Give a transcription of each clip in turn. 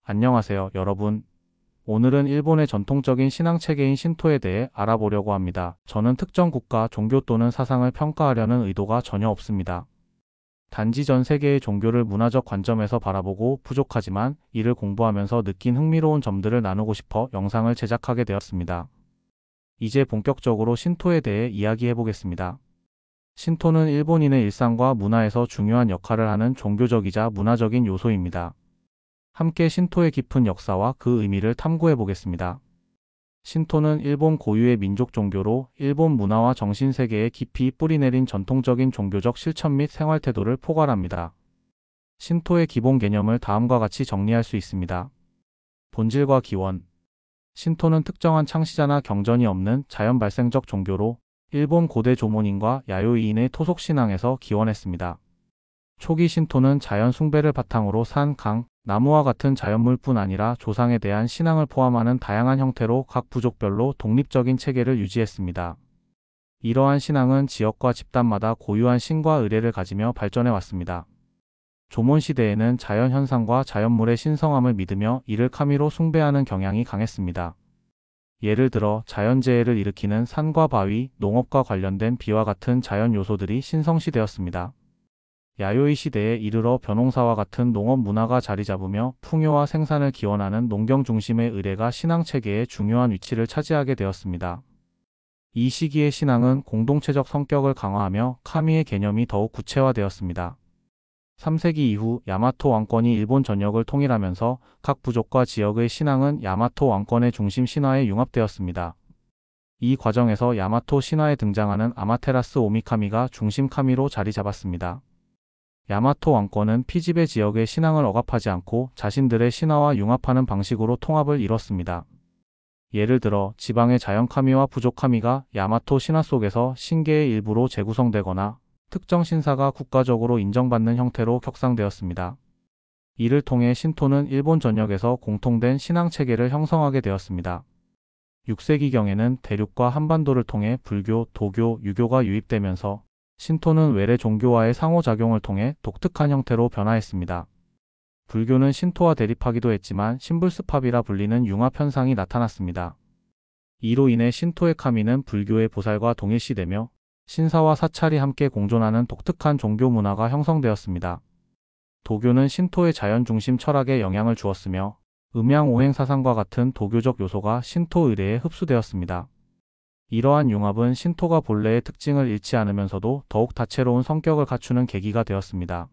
안녕하세요, 여러분. 오늘은 일본의 전통적인 신앙 체계인 신토에 대해 알아보려고 합니다. 저는 특정 국가, 종교 또는 사상을 평가하려는 의도가 전혀 없습니다. 단지 전 세계의 종교를 문화적 관점에서 바라보고 부족하지만 이를 공부하면서 느낀 흥미로운 점들을 나누고 싶어 영상을 제작하게 되었습니다. 이제 본격적으로 신토에 대해 이야기해 보겠습니다. 신토는 일본인의 일상과 문화에서 중요한 역할을 하는 종교적이자 문화적인 요소입니다. 함께 신토의 깊은 역사와 그 의미를 탐구해 보겠습니다. 신토는 일본 고유의 민족 종교로 일본 문화와 정신 세계에 깊이 뿌리내린 전통적인 종교적 실천 및 생활 태도를 포괄합니다. 신토의 기본 개념을 다음과 같이 정리할 수 있습니다. 본질과 기원. 신토는 특정한 창시자나 경전이 없는 자연 발생적 종교로 일본 고대 조문인과 야요이인의 토속 신앙에서 기원했습니다. 초기 신토는 자연 숭배를 바탕으로 산, 강, 나무와 같은 자연물뿐 아니라 조상에 대한 신앙을 포함하는 다양한 형태로 각 부족별로 독립적인 체계를 유지했습니다. 이러한 신앙은 지역과 집단마다 고유한 신과 의례를 가지며 발전해 왔습니다. 조몬 시대에는 자연 현상과 자연물의 신성함을 믿으며 이를 카미로 숭배하는 경향이 강했습니다. 예를 들어 자연재해를 일으키는 산과 바위, 농업과 관련된 비와 같은 자연 요소들이 신성시되었습니다. 야요이 시대에 이르러 벼농사와 같은 농업 문화가 자리 잡으며 풍요와 생산을 기원하는 농경 중심의 의례가 신앙 체계에 중요한 위치를 차지하게 되었습니다. 이 시기의 신앙은 공동체적 성격을 강화하며 카미의 개념이 더욱 구체화되었습니다. 3세기 이후 야마토 왕권이 일본 전역을 통일하면서 각 부족과 지역의 신앙은 야마토 왕권의 중심 신화에 융합되었습니다. 이 과정에서 야마토 신화에 등장하는 아마테라스 오미카미가 중심 카미로 자리 잡았습니다. 야마토 왕권은 피지배 지역의 신앙을 억압하지 않고 자신들의 신화와 융합하는 방식으로 통합을 이뤘습니다. 예를 들어 지방의 자연 카미와 부족 카미가 야마토 신화 속에서 신계의 일부로 재구성되거나 특정 신사가 국가적으로 인정받는 형태로 격상되었습니다. 이를 통해 신토는 일본 전역에서 공통된 신앙 체계를 형성하게 되었습니다. 6세기경에는 대륙과 한반도를 통해 불교, 도교, 유교가 유입되면서 신토는 외래 종교와의 상호작용을 통해 독특한 형태로 변화했습니다. 불교는 신토와 대립하기도 했지만 신불스팝이라 불리는 융합 현상이 나타났습니다. 이로 인해 신토의 카미는 불교의 보살과 동일시되며 신사와 사찰이 함께 공존하는 독특한 종교 문화가 형성되었습니다. 도교는 신토의 자연 중심 철학에 영향을 주었으며 음양오행 사상과 같은 도교적 요소가 신토 의례에 흡수되었습니다. 이러한 융합은 신토가 본래의 특징을 잃지 않으면서도 더욱 다채로운 성격을 갖추는 계기가 되었습니다.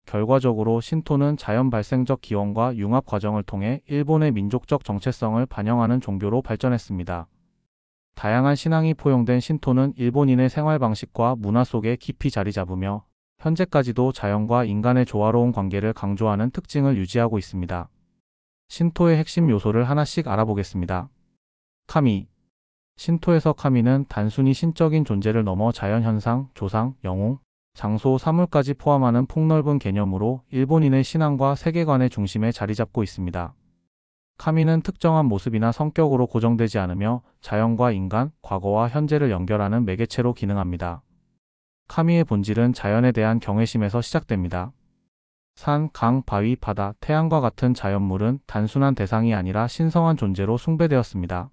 결과적으로 신토는 자연 발생적 기원과 융합 과정을 통해 일본의 민족적 정체성을 반영하는 종교로 발전했습니다. 다양한 신앙이 포용된 신토는 일본인의 생활 방식과 문화 속에 깊이 자리 잡으며 현재까지도 자연과 인간의 조화로운 관계를 강조하는 특징을 유지하고 있습니다. 신토의 핵심 요소를 하나씩 알아보겠습니다. 카미. 신토에서 카미는 단순히 신적인 존재를 넘어 자연현상, 조상, 영웅, 장소, 사물까지 포함하는 폭넓은 개념으로 일본인의 신앙과 세계관의 중심에 자리 잡고 있습니다. 카미는 특정한 모습이나 성격으로 고정되지 않으며 자연과 인간, 과거와 현재를 연결하는 매개체로 기능합니다. 카미의 본질은 자연에 대한 경외심에서 시작됩니다. 산, 강, 바위, 바다, 태양과 같은 자연물은 단순한 대상이 아니라 신성한 존재로 숭배되었습니다.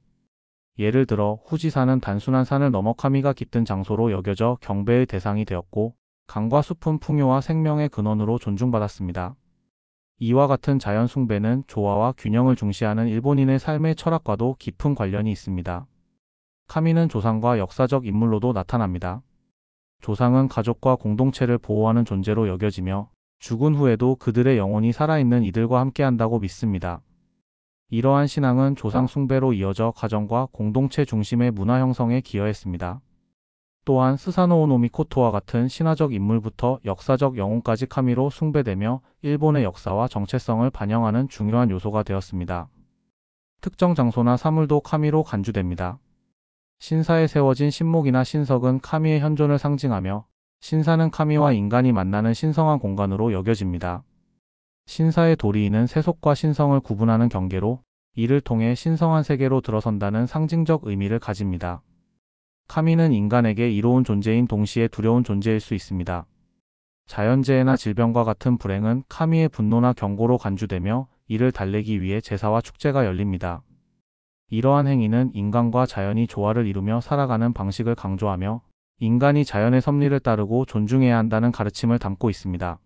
예를 들어 후지산은 단순한 산을 넘어 카미가 깃든 장소로 여겨져 경배의 대상이 되었고 강과 숲은 풍요와 생명의 근원으로 존중받았습니다. 이와 같은 자연 숭배는 조화와 균형을 중시하는 일본인의 삶의 철학과도 깊은 관련이 있습니다. 카미는 조상과 역사적 인물로도 나타납니다. 조상은 가족과 공동체를 보호하는 존재로 여겨지며 죽은 후에도 그들의 영혼이 살아있는 이들과 함께한다고 믿습니다. 이러한 신앙은 조상 숭배로 이어져 가정과 공동체 중심의 문화 형성에 기여했습니다. 또한 스사노 오노미코토와 같은 신화적 인물부터 역사적 영웅까지 카미로 숭배되며 일본의 역사와 정체성을 반영하는 중요한 요소가 되었습니다. 특정 장소나 사물도 카미로 간주됩니다. 신사에 세워진 신목이나 신석은 카미의 현존을 상징하며 신사는 카미와 인간이 만나는 신성한 공간으로 여겨집니다. 신사의 도리인은 세속과 신성을 구분하는 경계로 이를 통해 신성한 세계로 들어선다는 상징적 의미를 가집니다. 카미는 인간에게 이로운 존재인 동시에 두려운 존재일 수 있습니다. 자연재해나 질병과 같은 불행은 카미의 분노나 경고로 간주되며 이를 달래기 위해 제사와 축제가 열립니다. 이러한 행위는 인간과 자연이 조화를 이루며 살아가는 방식을 강조하며 인간이 자연의 섭리를 따르고 존중해야 한다는 가르침을 담고 있습니다.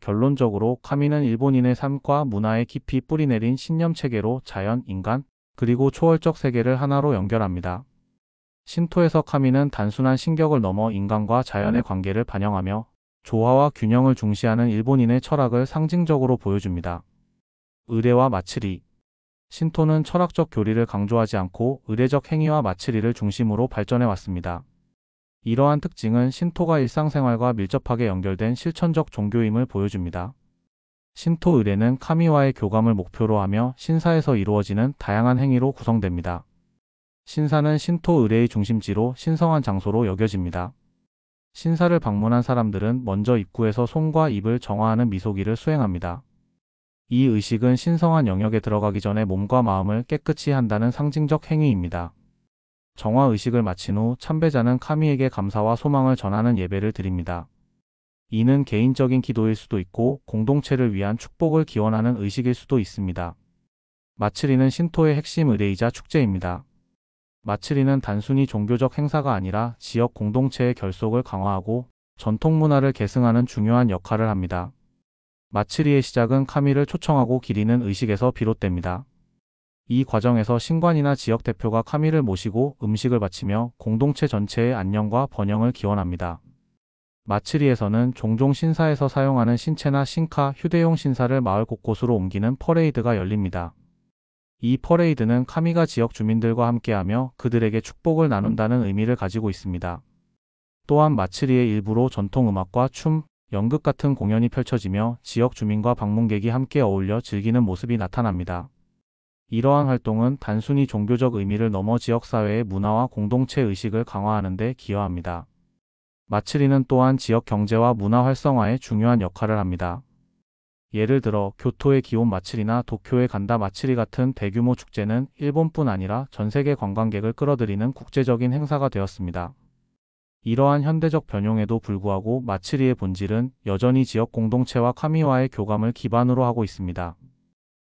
결론적으로 카미는 일본인의 삶과 문화에 깊이 뿌리내린 신념 체계로 자연, 인간, 그리고 초월적 세계를 하나로 연결합니다. 신토에서 카미는 단순한 신격을 넘어 인간과 자연의 관계를 반영하며 조화와 균형을 중시하는 일본인의 철학을 상징적으로 보여줍니다. 의례와 마츠리. 신토는 철학적 교리를 강조하지 않고 의례적 행위와 마츠리를 중심으로 발전해 왔습니다. 이러한 특징은 신토가 일상생활과 밀접하게 연결된 실천적 종교임을 보여줍니다. 신토 의례는 카미와의 교감을 목표로 하며 신사에서 이루어지는 다양한 행위로 구성됩니다. 신사는 신토 의례의 중심지로 신성한 장소로 여겨집니다. 신사를 방문한 사람들은 먼저 입구에서 손과 입을 정화하는 미소기를 수행합니다. 이 의식은 신성한 영역에 들어가기 전에 몸과 마음을 깨끗이 한다는 상징적 행위입니다. 정화 의식을 마친 후 참배자는 카미에게 감사와 소망을 전하는 예배를 드립니다. 이는 개인적인 기도일 수도 있고 공동체를 위한 축복을 기원하는 의식일 수도 있습니다. 마츠리는 신토의 핵심 의례이자 축제입니다. 마츠리는 단순히 종교적 행사가 아니라 지역 공동체의 결속을 강화하고 전통 문화를 계승하는 중요한 역할을 합니다. 마츠리의 시작은 카미를 초청하고 기리는 의식에서 비롯됩니다. 이 과정에서 신관이나 지역 대표가 카미를 모시고 음식을 바치며 공동체 전체의 안녕과 번영을 기원합니다. 마츠리에서는 종종 신사에서 사용하는 신체나 신카, 휴대용 신사를 마을 곳곳으로 옮기는 퍼레이드가 열립니다. 이 퍼레이드는 카미가 지역 주민들과 함께하며 그들에게 축복을 나눈다는 의미를 가지고 있습니다. 또한 마츠리의 일부로 전통 음악과 춤, 연극 같은 공연이 펼쳐지며 지역 주민과 방문객이 함께 어울려 즐기는 모습이 나타납니다. 이러한 활동은 단순히 종교적 의미를 넘어 지역사회의 문화와 공동체 의식을 강화하는 데 기여합니다. 마츠리는 또한 지역 경제와 문화 활성화에 중요한 역할을 합니다. 예를 들어 교토의 기온 마츠리나 도쿄의 간다 마츠리 같은 대규모 축제는 일본뿐 아니라 전 세계 관광객을 끌어들이는 국제적인 행사가 되었습니다. 이러한 현대적 변형에도 불구하고 마츠리의 본질은 여전히 지역 공동체와 카미와의 교감을 기반으로 하고 있습니다.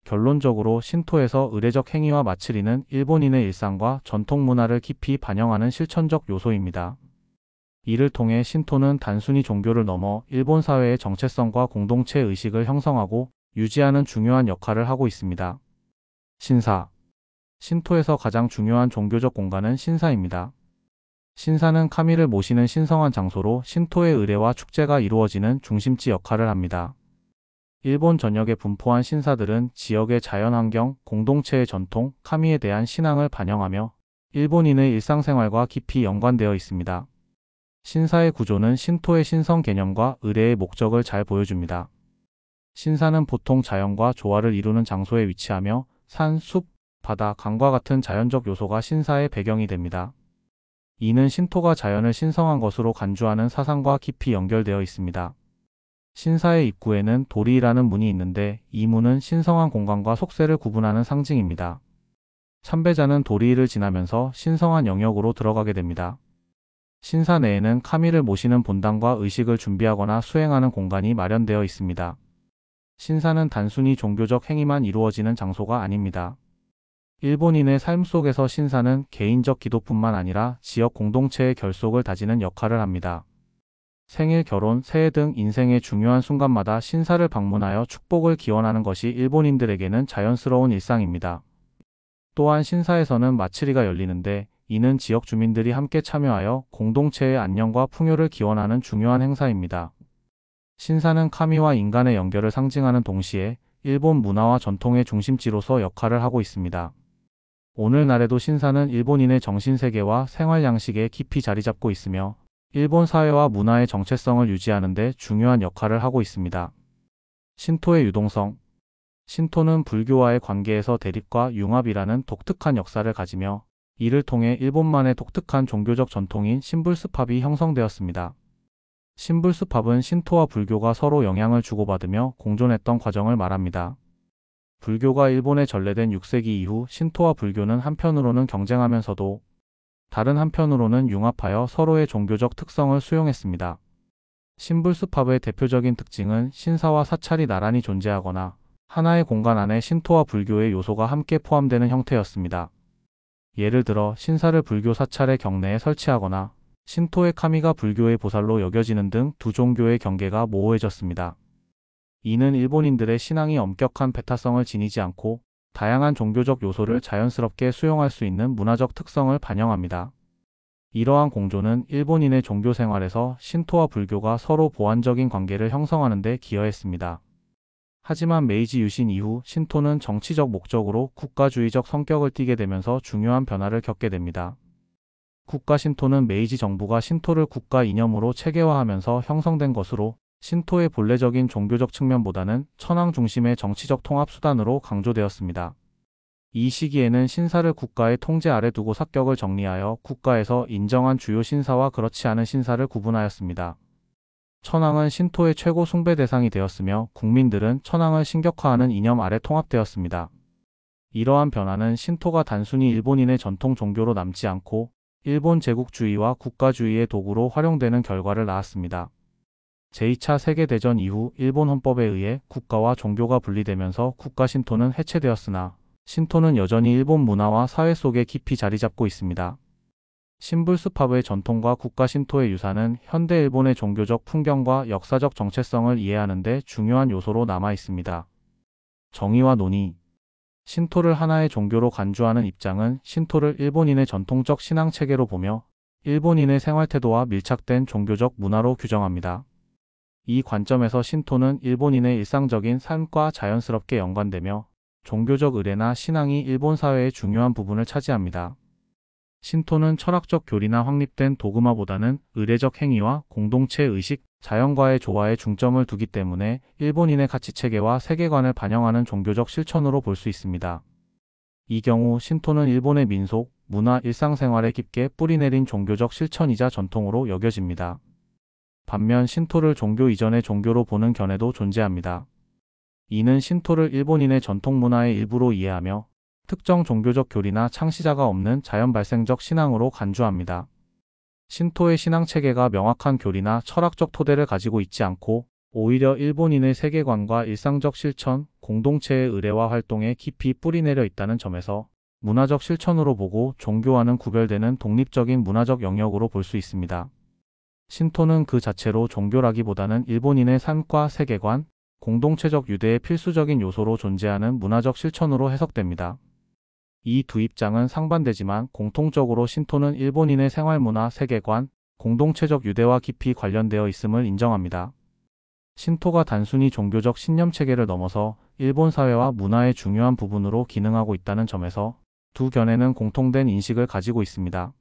결론적으로 신토에서 의례적 행위와 마츠리는 일본인의 일상과 전통 문화를 깊이 반영하는 실천적 요소입니다. 이를 통해 신토는 단순히 종교를 넘어 일본 사회의 정체성과 공동체 의식을 형성하고 유지하는 중요한 역할을 하고 있습니다. 신사. 신토에서 가장 중요한 종교적 공간은 신사입니다. 신사는 카미를 모시는 신성한 장소로 신토의 의례와 축제가 이루어지는 중심지 역할을 합니다. 일본 전역에 분포한 신사들은 지역의 자연환경, 공동체의 전통, 카미에 대한 신앙을 반영하며 일본인의 일상생활과 깊이 연관되어 있습니다. 신사의 구조는 신토의 신성 개념과 의례의 목적을 잘 보여줍니다. 신사는 보통 자연과 조화를 이루는 장소에 위치하며 산, 숲, 바다, 강과 같은 자연적 요소가 신사의 배경이 됩니다. 이는 신토가 자연을 신성한 것으로 간주하는 사상과 깊이 연결되어 있습니다. 신사의 입구에는 도리라는 문이 있는데 이 문은 신성한 공간과 속세를 구분하는 상징입니다. 참배자는 도리를 지나면서 신성한 영역으로 들어가게 됩니다. 신사 내에는 카미를 모시는 본당과 의식을 준비하거나 수행하는 공간이 마련되어 있습니다. 신사는 단순히 종교적 행위만 이루어지는 장소가 아닙니다. 일본인의 삶 속에서 신사는 개인적 기도뿐만 아니라 지역 공동체의 결속을 다지는 역할을 합니다. 생일, 결혼, 새해 등 인생의 중요한 순간마다 신사를 방문하여 축복을 기원하는 것이 일본인들에게는 자연스러운 일상입니다. 또한 신사에서는 마츠리가 열리는데 이는 지역 주민들이 함께 참여하여 공동체의 안녕과 풍요를 기원하는 중요한 행사입니다. 신사는 카미와 인간의 연결을 상징하는 동시에 일본 문화와 전통의 중심지로서 역할을 하고 있습니다. 오늘날에도 신사는 일본인의 정신세계와 생활 양식에 깊이 자리 잡고 있으며 일본 사회와 문화의 정체성을 유지하는 데 중요한 역할을 하고 있습니다. 신토의 유동성. 신토는 불교와의 관계에서 대립과 융합이라는 독특한 역사를 가지며 이를 통해 일본만의 독특한 종교적 전통인 신불스팝이 형성되었습니다. 신불스팝은 신토와 불교가 서로 영향을 주고받으며 공존했던 과정을 말합니다. 불교가 일본에 전래된 6세기 이후 신토와 불교는 한편으로는 경쟁하면서도 다른 한편으로는 융합하여 서로의 종교적 특성을 수용했습니다. 신불스팝의 대표적인 특징은 신사와 사찰이 나란히 존재하거나 하나의 공간 안에 신토와 불교의 요소가 함께 포함되는 형태였습니다. 예를 들어 신사를 불교 사찰의 경내에 설치하거나 신토의 카미가 불교의 보살로 여겨지는 등 두 종교의 경계가 모호해졌습니다. 이는 일본인들의 신앙이 엄격한 배타성을 지니지 않고 다양한 종교적 요소를 자연스럽게 수용할 수 있는 문화적 특성을 반영합니다. 이러한 공조는 일본인의 종교 생활에서 신토와 불교가 서로 보완적인 관계를 형성하는 데 기여했습니다. 하지만 메이지 유신 이후 신토는 정치적 목적으로 국가주의적 성격을 띠게 되면서 중요한 변화를 겪게 됩니다. 국가 신토는 메이지 정부가 신토를 국가 이념으로 체계화하면서 형성된 것으로 신토의 본래적인 종교적 측면보다는 천황 중심의 정치적 통합 수단으로 강조되었습니다. 이 시기에는 신사를 국가의 통제 아래 두고 사격을 정리하여 국가에서 인정한 주요 신사와 그렇지 않은 신사를 구분하였습니다. 천황은 신토의 최고 숭배 대상이 되었으며 국민들은 천황을 신격화하는 이념 아래 통합되었습니다. 이러한 변화는 신토가 단순히 일본인의 전통 종교로 남지 않고 일본 제국주의와 국가주의의 도구로 활용되는 결과를 낳았습니다. 제2차 세계대전 이후 일본 헌법에 의해 국가와 종교가 분리되면서 국가 신토는 해체되었으나 신토는 여전히 일본 문화와 사회 속에 깊이 자리 잡고 있습니다. 신불수팝의 전통과 국가 신토의 유산은 현대 일본의 종교적 풍경과 역사적 정체성을 이해하는 데 중요한 요소로 남아 있습니다. 정의와 논의. 신토를 하나의 종교로 간주하는 입장은 신토를 일본인의 전통적 신앙 체계로 보며 일본인의 생활태도와 밀착된 종교적 문화로 규정합니다. 이 관점에서 신토는 일본인의 일상적인 삶과 자연스럽게 연관되며 종교적 의례나 신앙이 일본 사회의 중요한 부분을 차지합니다. 신토는 철학적 교리나 확립된 도그마보다는 의례적 행위와 공동체 의식, 자연과의 조화에 중점을 두기 때문에 일본인의 가치체계와 세계관을 반영하는 종교적 실천으로 볼 수 있습니다. 이 경우 신토는 일본의 민속, 문화, 일상생활에 깊게 뿌리내린 종교적 실천이자 전통으로 여겨집니다. 반면 신토를 종교 이전의 종교로 보는 견해도 존재합니다. 이는 신토를 일본인의 전통 문화의 일부로 이해하며 특정 종교적 교리나 창시자가 없는 자연 발생적 신앙으로 간주합니다. 신토의 신앙 체계가 명확한 교리나 철학적 토대를 가지고 있지 않고 오히려 일본인의 세계관과 일상적 실천, 공동체의 의례와 활동에 깊이 뿌리내려 있다는 점에서 문화적 실천으로 보고 종교와는 구별되는 독립적인 문화적 영역으로 볼 수 있습니다. 신토는 그 자체로 종교라기보다는 일본인의 삶과 세계관, 공동체적 유대의 필수적인 요소로 존재하는 문화적 실천으로 해석됩니다. 이 두 입장은 상반되지만 공통적으로 신토는 일본인의 생활문화, 세계관, 공동체적 유대와 깊이 관련되어 있음을 인정합니다. 신토가 단순히 종교적 신념체계를 넘어서 일본 사회와 문화의 중요한 부분으로 기능하고 있다는 점에서 두 견해는 공통된 인식을 가지고 있습니다.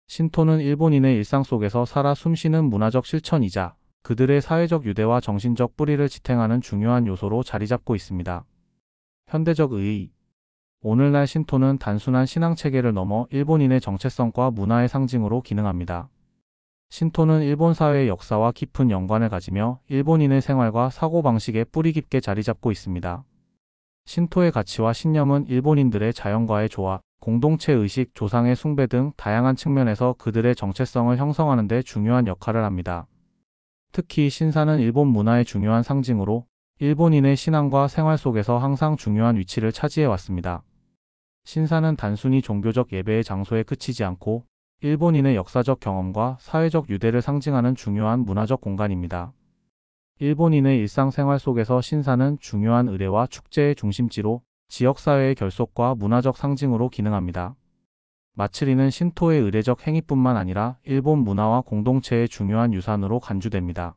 신토는 일본인의 일상 속에서 살아 숨쉬는 문화적 실천이자 그들의 사회적 유대와 정신적 뿌리를 지탱하는 중요한 요소로 자리 잡고 있습니다. 현대적 의의. 오늘날 신토는 단순한 신앙체계를 넘어 일본인의 정체성과 문화의 상징으로 기능합니다. 신토는 일본 사회의 역사와 깊은 연관을 가지며 일본인의 생활과 사고방식에 뿌리 깊게 자리 잡고 있습니다. 신토의 가치와 신념은 일본인들의 자연과의 조화, 공동체 의식, 조상의 숭배 등 다양한 측면에서 그들의 정체성을 형성하는 데 중요한 역할을 합니다. 특히 신사는 일본 문화의 중요한 상징으로 일본인의 신앙과 생활 속에서 항상 중요한 위치를 차지해 왔습니다. 신사는 단순히 종교적 예배의 장소에 그치지 않고 일본인의 역사적 경험과 사회적 유대를 상징하는 중요한 문화적 공간입니다. 일본인의 일상생활 속에서 신사는 중요한 의례와 축제의 중심지로 지역사회의 결속과 문화적 상징으로 기능합니다. 마츠리는 신토의 의례적 행위뿐만 아니라 일본 문화와 공동체의 중요한 유산으로 간주됩니다.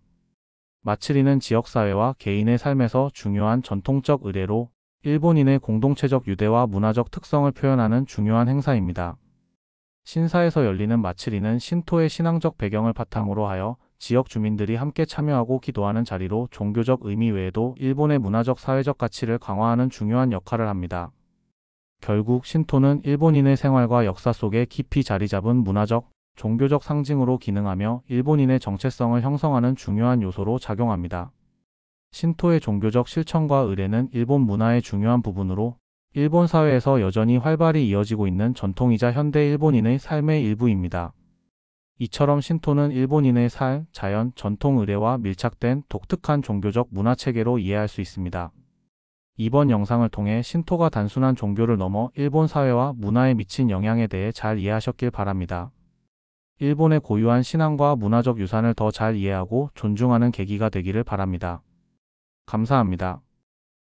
마츠리는 지역사회와 개인의 삶에서 중요한 전통적 의례로 일본인의 공동체적 유대와 문화적 특성을 표현하는 중요한 행사입니다. 신사에서 열리는 마츠리는 신토의 신앙적 배경을 바탕으로 하여 지역 주민들이 함께 참여하고 기도하는 자리로 종교적 의미 외에도 일본의 문화적 사회적 가치를 강화하는 중요한 역할을 합니다. 결국 신토는 일본인의 생활과 역사 속에 깊이 자리 잡은 문화적, 종교적 상징으로 기능하며 일본인의 정체성을 형성하는 중요한 요소로 작용합니다. 신토의 종교적 실천과 의례는 일본 문화의 중요한 부분으로 일본 사회에서 여전히 활발히 이어지고 있는 전통이자 현대 일본인의 삶의 일부입니다. 이처럼 신토는 일본인의 삶, 자연, 전통 의례와 밀착된 독특한 종교적 문화체계로 이해할 수 있습니다. 이번 영상을 통해 신토가 단순한 종교를 넘어 일본 사회와 문화에 미친 영향에 대해 잘 이해하셨길 바랍니다. 일본의 고유한 신앙과 문화적 유산을 더 잘 이해하고 존중하는 계기가 되기를 바랍니다. 감사합니다.